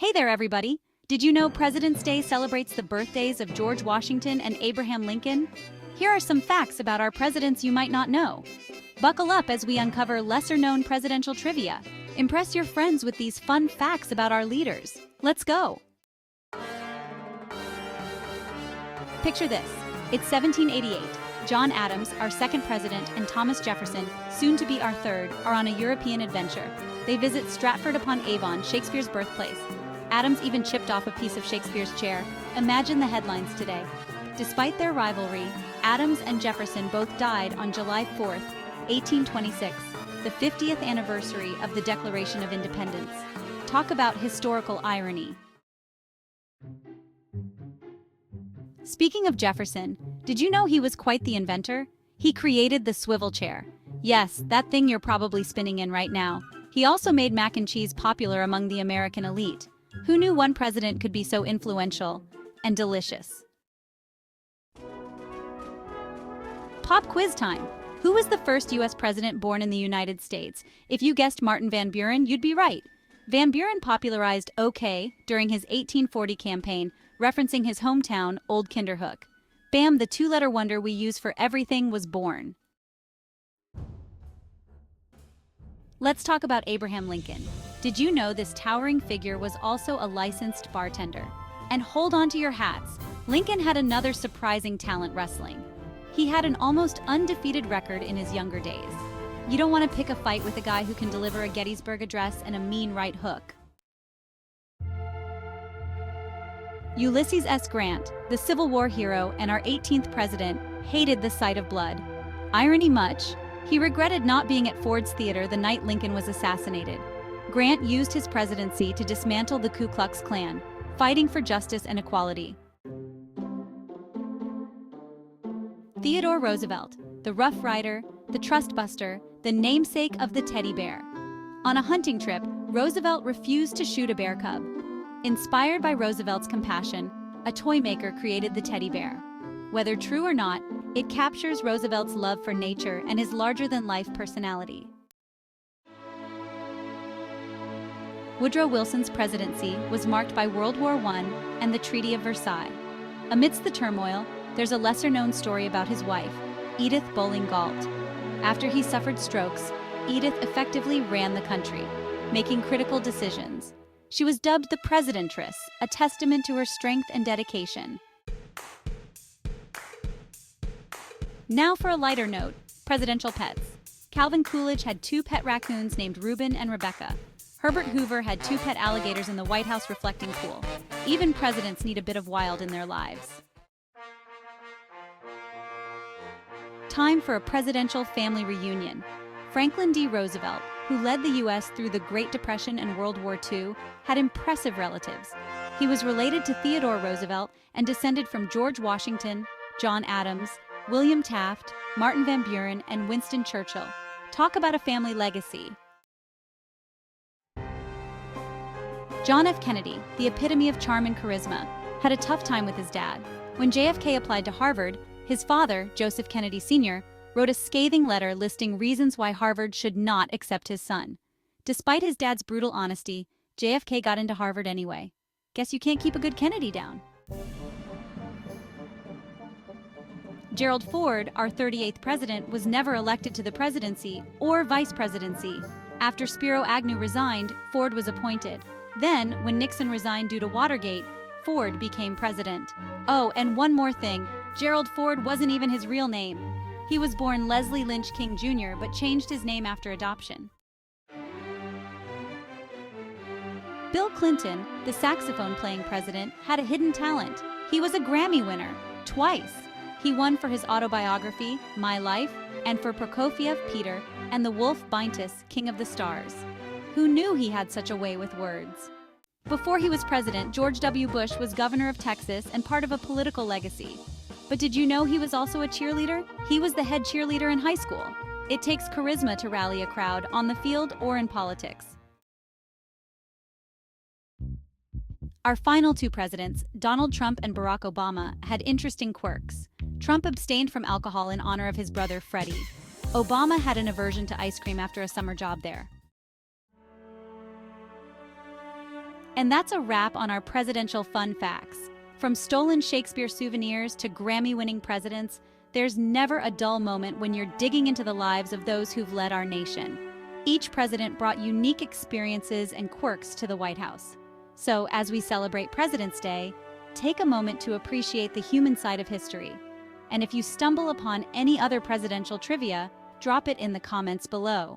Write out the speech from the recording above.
Hey there, everybody! Did you know President's Day celebrates the birthdays of George Washington and Abraham Lincoln? Here are some facts about our presidents you might not know. Buckle up as we uncover lesser-known presidential trivia. Impress your friends with these fun facts about our leaders. Let's go! Picture this. It's 1788. John Adams, our second president, and Thomas Jefferson, soon to be our third, are on a European adventure. They visit Stratford-upon-Avon, Shakespeare's birthplace. Adams even chipped off a piece of Shakespeare's chair. Imagine the headlines today. Despite their rivalry, Adams and Jefferson both died on July 4, 1826, the 50th anniversary of the Declaration of Independence. Talk about historical irony. Speaking of Jefferson, did you know he was quite the inventor? He created the swivel chair. Yes, that thing you're probably spinning in right now. He also made mac and cheese popular among the American elite. Who knew one president could be so influential and delicious? Pop quiz time! Who was the first U.S. president born in the United States? If you guessed Martin Van Buren, you'd be right. Van Buren popularized OK during his 1840 campaign, referencing his hometown, Old Kinderhook. Bam, the two-letter wonder we use for everything was born. Let's talk about Abraham Lincoln. Did you know this towering figure was also a licensed bartender? And hold on to your hats, Lincoln had another surprising talent: wrestling. He had an almost undefeated record in his younger days. You don't want to pick a fight with a guy who can deliver a Gettysburg Address and a mean right hook. Ulysses S. Grant, the Civil War hero and our 18th president, hated the sight of blood. Irony much, he regretted not being at Ford's Theater the night Lincoln was assassinated. Grant used his presidency to dismantle the Ku Klux Klan, fighting for justice and equality. Theodore Roosevelt, the Rough Rider, the Trust Buster, the namesake of the teddy bear. On a hunting trip, Roosevelt refused to shoot a bear cub. Inspired by Roosevelt's compassion, a toy maker created the teddy bear. Whether true or not, it captures Roosevelt's love for nature and his larger-than-life personality. Woodrow Wilson's presidency was marked by World War I and the Treaty of Versailles. Amidst the turmoil, there's a lesser-known story about his wife, Edith Bowling Galt. After he suffered strokes, Edith effectively ran the country, making critical decisions. She was dubbed the Presidentress, a testament to her strength and dedication. Now for a lighter note, presidential pets. Calvin Coolidge had two pet raccoons named Reuben and Rebecca. Herbert Hoover had two pet alligators in the White House reflecting pool. Even presidents need a bit of wild in their lives. Time for a presidential family reunion. Franklin D. Roosevelt, who led the U.S. through the Great Depression and World War II, had impressive relatives. He was related to Theodore Roosevelt and descended from George Washington, John Adams, William Taft, Martin Van Buren, and Winston Churchill. Talk about a family legacy. John F. Kennedy, the epitome of charm and charisma, had a tough time with his dad. When JFK applied to Harvard, his father, Joseph Kennedy Sr., wrote a scathing letter listing reasons why Harvard should not accept his son. Despite his dad's brutal honesty, JFK got into Harvard anyway. Guess you can't keep a good Kennedy down. Gerald Ford, our 38th president, was never elected to the presidency or vice presidency. After Spiro Agnew resigned, Ford was appointed. Then, when Nixon resigned due to Watergate, Ford became president. Oh, and one more thing, Gerald Ford wasn't even his real name. He was born Leslie Lynch King Jr., but changed his name after adoption. Bill Clinton, the saxophone-playing president, had a hidden talent. He was a Grammy winner, twice. He won for his autobiography, My Life, and for Prokofiev, Peter, and the Wolf Beintus, King of the Stars. Who knew he had such a way with words? Before he was president, George W. Bush was governor of Texas and part of a political legacy. But did you know he was also a cheerleader? He was the head cheerleader in high school. It takes charisma to rally a crowd on the field or in politics. Our final two presidents, Donald Trump and Barack Obama, had interesting quirks. Trump abstained from alcohol in honor of his brother Freddie. Obama had an aversion to ice cream after a summer job there. And that's a wrap on our presidential fun facts. From stolen Shakespeare souvenirs to Grammy-winning presidents, there's never a dull moment when you're digging into the lives of those who've led our nation. Each president brought unique experiences and quirks to the White House. So, as we celebrate President's Day, take a moment to appreciate the human side of history. And if you stumble upon any other presidential trivia, drop it in the comments below.